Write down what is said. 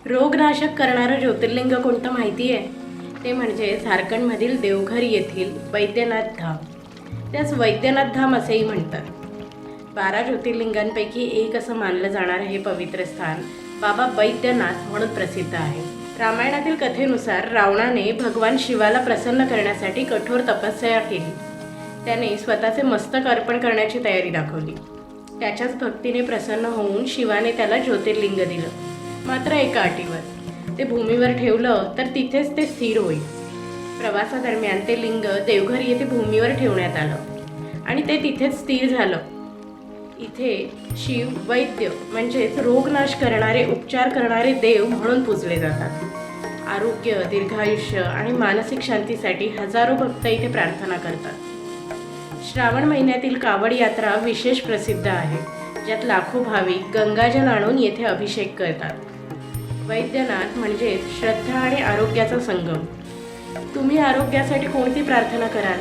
रोगनाशक करणारं ज्योतिर्लिंग कोणतं माहिती आहे? ते म्हणजे झारखंडमधील देवघर येथील वैद्यनाथ धाम. त्यास वैद्यनाथ धाम असेही म्हणतात. 12 ज्योतिर्लिंगांपैकी एक असं मानलं जाणारं हे पवित्र स्थान बाबा वैद्यनाथ म्हणून प्रसिद्ध आहे. रामायणातील कथेनुसार रावणाने भगवान शिवाला प्रसन्न करण्यासाठी कठोर तपस्या केली. त्याने स्वतःचे मस्तक अर्पण करण्याची तयारी दाखवली. त्याच्याच भक्तीने प्रसन्न होऊन शिवाने त्याला ज्योतिर्लिंग दिलं, मात्र एका अटीवर. ते भूमीवर ठेवलं तर तिथेच ते स्थिर होईल. प्रवासादरम्यान ते लिंग देवघर येथे भूमीवर ठेवण्यात आलं आणि ते तिथेच स्थिर झालं. इथे शिव वैद्य म्हणजेच रोगनाश करणारे, उपचार करणारे देव म्हणून पूजले जातात. आरोग्य, दीर्घायुष्य आणि मानसिक शांतीसाठी हजारो भक्त इथे प्रार्थना करतात. श्रावण महिन्यातील कावड यात्रा विशेष प्रसिद्ध आहे, ज्यात लाखो भाविक गंगाजल आणून येथे अभिषेक करतात. वैद्यनाथ म्हणजे श्रद्धा आणि आरोग्याचा संगम. तुम्ही आरोग्यासाठी कोणती प्रार्थना कराल?